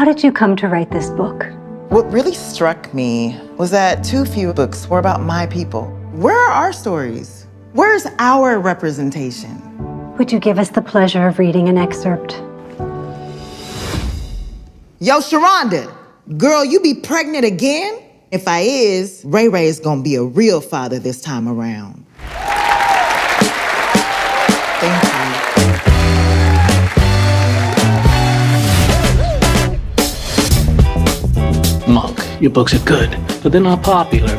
How did you come to write this book? What really struck me was that too few books were about my people. Where are our stories? Where's our representation? Would you give us the pleasure of reading an excerpt? Yo, Sharonda, girl, you be pregnant again? If I is, Ray Ray's gonna be a real father this time around. Thank you. Monk, your books are good, but they're not popular.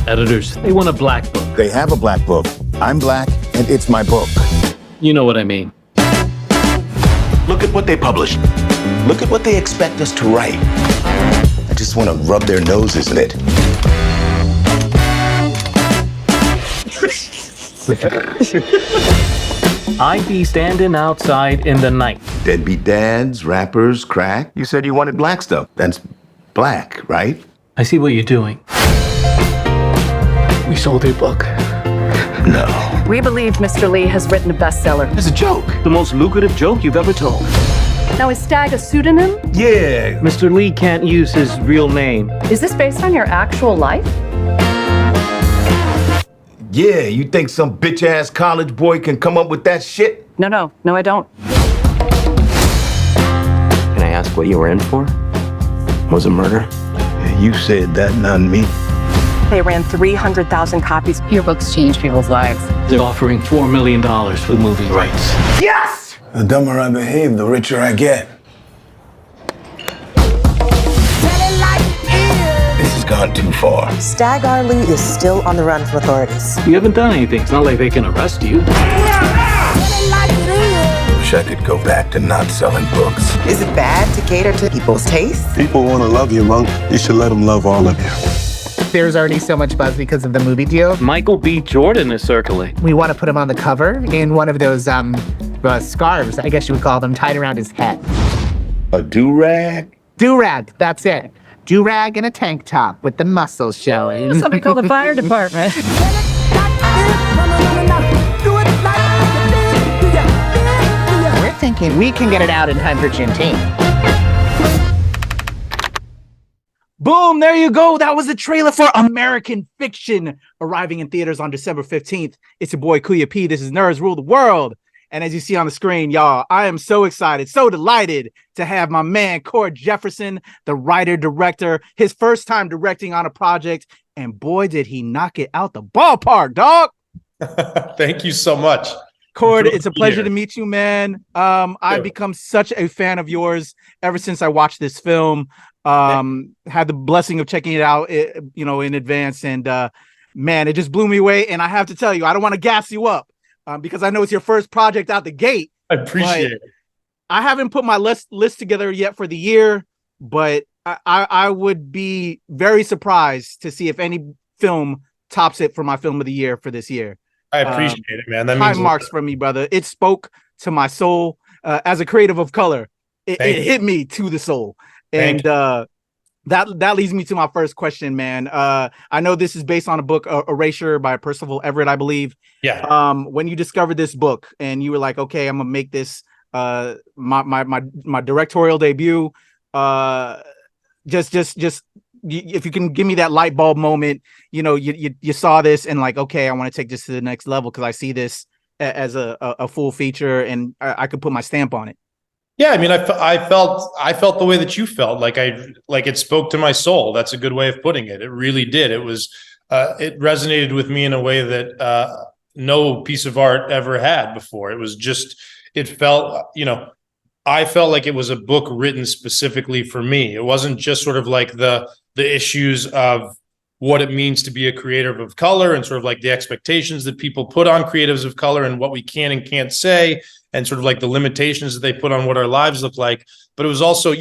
Editors, they want a black book. They have a black book. I'm black, and it's my book. You know what I mean. Look at what they publish. Look at what they expect us to write. I just want to rub their noses in it. I be standing outside in the night. Deadbeat dads, rappers, crack. You said you wanted black stuff. That's black, right? I see what you're doing. We sold your book. No. We believe Mr. Lee has written a bestseller. It's a joke. The most lucrative joke you've ever told. Now, is Stag a pseudonym? Yeah. Mr. Lee can't use his real name. Is this based on your actual life? Yeah, you think some bitch-ass college boy can come up with that shit? No, I don't. Can I ask what you were in for? Was it murder? You said that, not me. They ran 300,000 copies. Your books change people's lives. They're offering $4 million for movie rights. Yes! The dumber I behave, the richer I get. This has gone too far. Stag Arley is still on the run from authorities. You haven't done anything. It's not like they can arrest you. Wish I could go back to not selling books. Is it bad to cater to people's tastes? People want to love you, Monk. You should let them love all of you. There's already so much buzz because of the movie deal. Michael B. Jordan is circling. We want to put him on the cover in one of those scarves, I guess you would call them, tied around his head. A do-rag? Do-rag, that's it. Do-rag and a tank top with the muscles showing. Somebody call the fire department. We're thinking we can get it out in time for Juneteenth. Boom, there you go. That was the trailer for American Fiction, arriving in theaters on December 15th. It's your boy Kuya P. This is Nerds Rule the World. And as you see on the screen, y'all, I am so excited, so delighted to have my man Cord Jefferson, the writer, director, his first time directing on a project. And boy, did he knock it out the ballpark, dog. Thank you so much. Cord, it's a pleasure to meet you, man. I've become such a fan of yours ever since I watched this film. Had the blessing of checking it out, in advance, and man, it just blew me away. And I have to tell you, I don't want to gas you up because I know it's your first project out the gate. I appreciate it. I haven't put my list together yet for the year, but I would be very surprised to see if any film tops it for my film of the year for this year. I appreciate it, man. That high means marks from me, brother. It spoke to my soul as a creative of color. It hit me to the soul. And that leads me to my first question, man. I know this is based on a book, Erasure by Percival Everett, I believe. Yeah. When you discovered this book and you were like, okay, I'm gonna make this my directorial debut. Just if you can give me that light bulb moment, you saw this and like, okay, I want to take this to the next level because I see this as a full feature and I could put my stamp on it. Yeah, I mean, I felt the way that you felt. Like it spoke to my soul. That's a good way of putting it. It really did. It was it resonated with me in a way that no piece of art ever had before. It was just, it felt, I felt like it was a book written specifically for me. It wasn't just sort of like the issues of what it means to be a creator of color and sort of like the expectations that people put on creatives of color and what we can and can't say and sort of like the limitations that they put on what our lives look like. But it was also,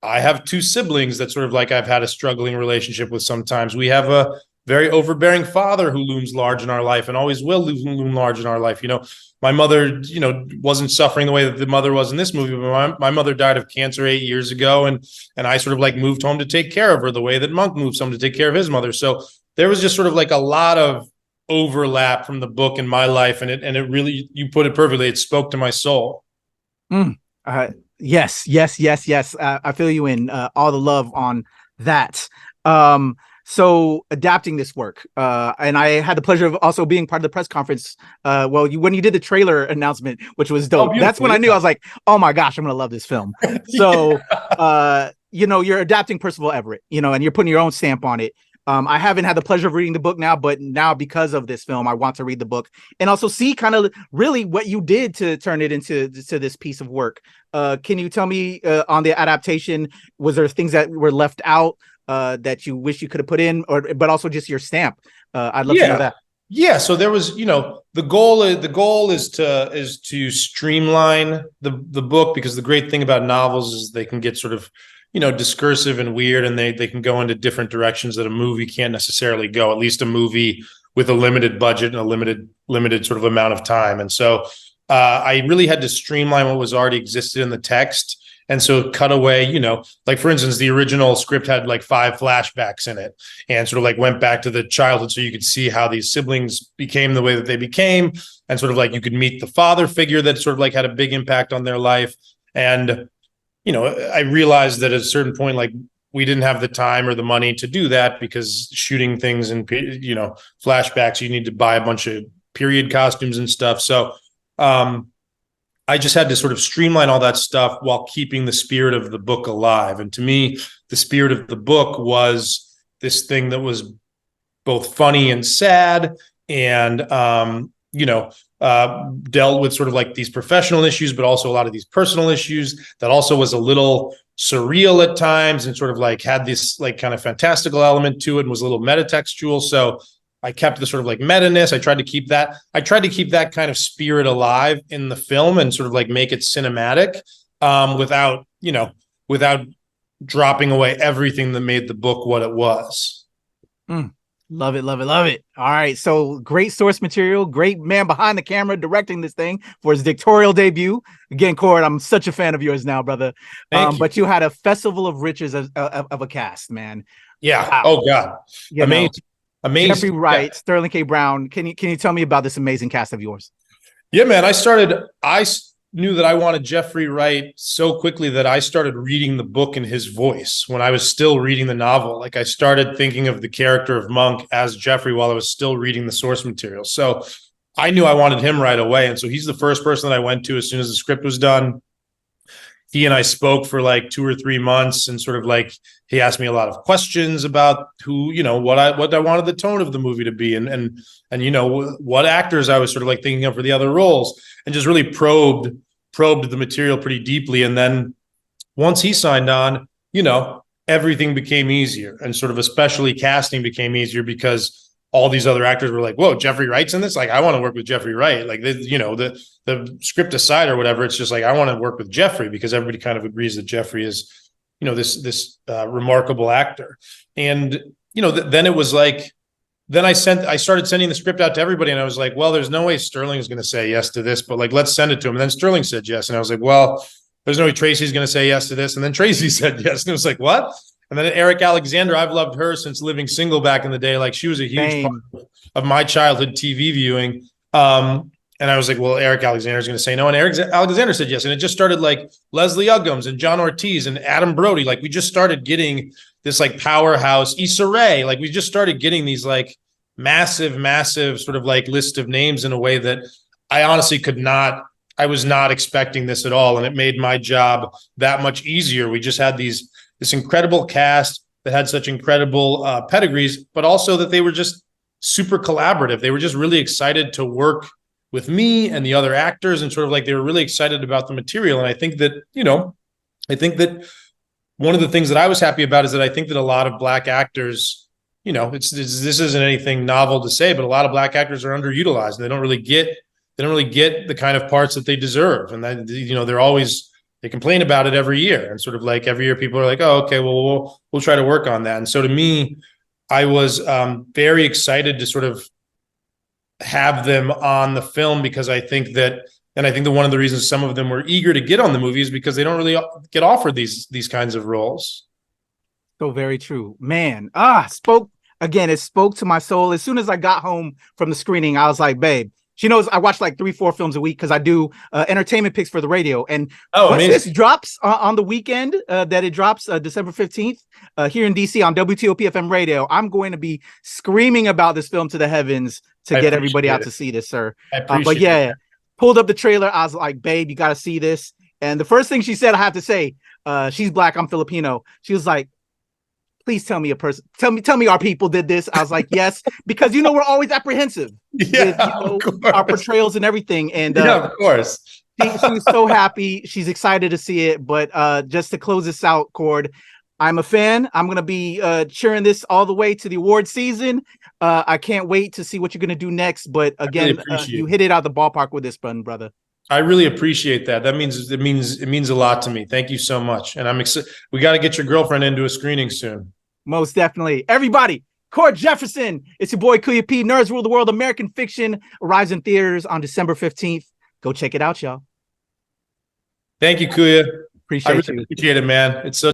I have two siblings that sort of like I've had a struggling relationship with sometimes. We have a very overbearing father who looms large in our life and always will loom large in our life. My mother, wasn't suffering the way that the mother was in this movie, but my mother died of cancer 8 years ago. And I sort of like moved home to take care of her the way that Monk moves home to take care of his mother. So there was just sort of like a lot of overlap from the book in my life. And it really, you put it perfectly. It spoke to my soul. Yes. I feel you in all the love on that. So adapting this work, and I had the pleasure of also being part of the press conference. When you did the trailer announcement, which was dope, that's when I knew I was like, oh my gosh, I'm gonna love this film. So, you're adapting Percival Everett, and you're putting your own stamp on it. I haven't had the pleasure of reading the book now, but now because of this film, I want to read the book and also see kind of really what you did to turn it into this piece of work. Can you tell me on the adaptation, was there things that were left out that you wish you could have put in, but also just your stamp? I'd love to know that. Yeah, so there was, the goal is to streamline the book, because the great thing about novels is they can get sort of discursive and weird, and they can go into different directions that a movie can't necessarily go, at least a movie with a limited budget and a limited sort of amount of time. And so I really had to streamline what was already existed in the text. And so cut away, like for instance, the original script had like 5 flashbacks in it, and sort of like went back to the childhood so you could see how these siblings became the way that they became, and sort of like you could meet the father figure that sort of like had a big impact on their life. And I realized that at a certain point, like we didn't have the time or the money to do that, because shooting things in, flashbacks, you need to buy a bunch of period costumes and stuff. So I just had to sort of streamline all that stuff while keeping the spirit of the book alive. And to me, the spirit of the book was this thing that was both funny and sad, and, dealt with sort of like these professional issues, but also a lot of these personal issues that also was a little surreal at times, and sort of like had this like kind of fantastical element to it, and was a little metatextual. So I kept the sort of like meta-ness. I tried to keep that kind of spirit alive in the film, and sort of like make it cinematic, without dropping away everything that made the book what it was. Love it. All right. So great source material, great man behind the camera directing this thing for his directorial debut. Again, Cord, I'm such a fan of yours now, brother. Thank you. But you had a festival of riches of a cast, man. Yeah. Wow. Oh God. Amazing. Jeffrey Wright, Sterling K. Brown. Can you tell me about this amazing cast of yours? Yeah, man. I knew that I wanted Jeffrey Wright so quickly that I started reading the book in his voice when I was still reading the novel. Like I started thinking of the character of Monk as Jeffrey while I was still reading the source material. So I knew I wanted him right away. And so he's the first person that I went to as soon as the script was done. He and I spoke for like 2 or 3 months, and sort of like he asked me a lot of questions about what I wanted the tone of the movie to be, and what actors I was sort of like thinking of for the other roles, and just really probed the material pretty deeply. And then once he signed on, everything became easier, and sort of especially casting became easier, because all these other actors were like, whoa, Jeffrey Wright's in this? Like, I want to work with Jeffrey Wright. Like, the script aside or whatever, it's just like, I want to work with Jeffrey, because everybody kind of agrees that Jeffrey is, this remarkable actor. And, then it was like, then I started sending the script out to everybody, and I was like, well, there's no way Sterling is going to say yes to this, but like, let's send it to him. And then Sterling said yes. And I was like, well, there's no way Tracy's going to say yes to this. And then Tracy said yes. And it was like, what? And then Eric Alexander, I've loved her since Living Single back in the day. Like, she was a huge part of my childhood TV viewing. And I was like, well, Eric Alexander is going to say no. And Eric Alexander said yes. And it just started like Leslie Uggams and John Ortiz and Adam Brody. Like, we just started getting this like powerhouse, Issa Rae. Like, we just started getting these like massive sort of like list of names in a way that I honestly I was not expecting this at all. And it made my job that much easier. We just had this incredible cast that had such incredible pedigrees, but also that they were just super collaborative. They were just really excited to work with me and the other actors, and sort of like they were really excited about the material. And I think that, one of the things that I was happy about is that I think that a lot of Black actors, this isn't anything novel to say, but a lot of Black actors are underutilized, and they don't really get the kind of parts that they deserve. And that, they complain about it every year, and sort of like every year people are like, oh, okay, well, we'll try to work on that. And so to me, I was very excited to sort of have them on the film, because I think that one of the reasons some of them were eager to get on the movie is because they don't really get offered these kinds of roles. So very true, man. It spoke to my soul. As soon as I got home from the screening, I was like, babe, She knows I watch like 3-4 films a week because I do entertainment picks for the radio. And once amazing. this drops on the weekend, that it drops December 15th here in DC on WTOP FM radio, I'm going to be screaming about this film to the heavens to get everybody out to see this, sir. But yeah, pulled up the trailer. I was like, babe, you got to see this. And the first thing she said, I have to say, she's Black, I'm Filipino. She was like, please tell me tell me our people did this. I was like, yes, because we're always apprehensive with our portrayals and everything. And of course. she's so happy. She's excited to see it. But just to close this out, Cord, I'm a fan. I'm gonna be cheering this all the way to the award season. I can't wait to see what you're gonna do next. But again, you hit it out the ballpark with this one, brother. I really appreciate that. That means it means a lot to me. Thank you so much. And I'm excited. We got to get your girlfriend into a screening soon. Most definitely. Everybody, Cord Jefferson. It's your boy Kuya P. Nerds Rule the World. American Fiction arrives in theaters on December 15th. Go check it out, y'all. Thank you, Kuya. Appreciate you. Appreciate it, man. It's so.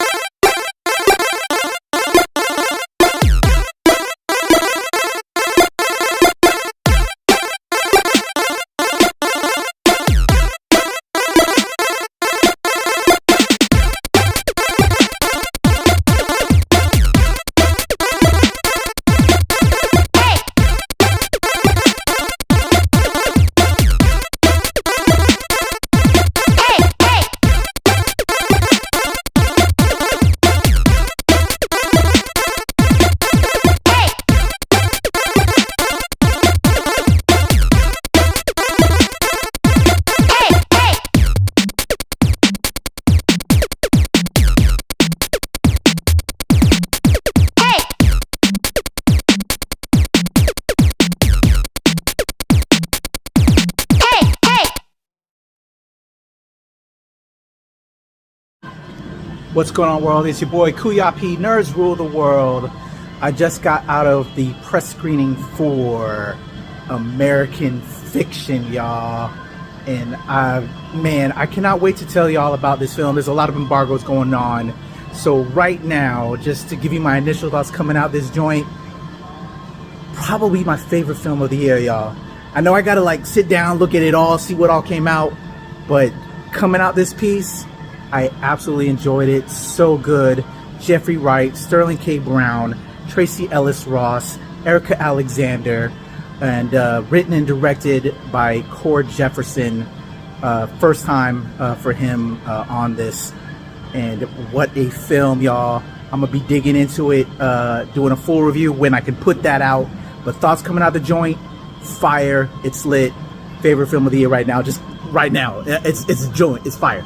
What's going on, world? It's your boy Kuya P. Nerds Rule the World. I just got out of the press screening for American Fiction, y'all. And I cannot wait to tell y'all about this film. There's a lot of embargoes going on. So right now, just to give you my initial thoughts coming out this joint, probably my favorite film of the year, y'all. I know I gotta like sit down, look at it all, see what all came out, but coming out this piece, I absolutely enjoyed it. So good. Jeffrey Wright, Sterling K. Brown, Tracy Ellis Ross, Erica Alexander, and written and directed by Cord Jefferson. First time for him on this. And what a film, y'all. I'm going to be digging into it, doing a full review when I can put that out. But thoughts coming out the joint, fire. It's lit. Favorite film of the year right now. Just right now. It's a joint. It's fire.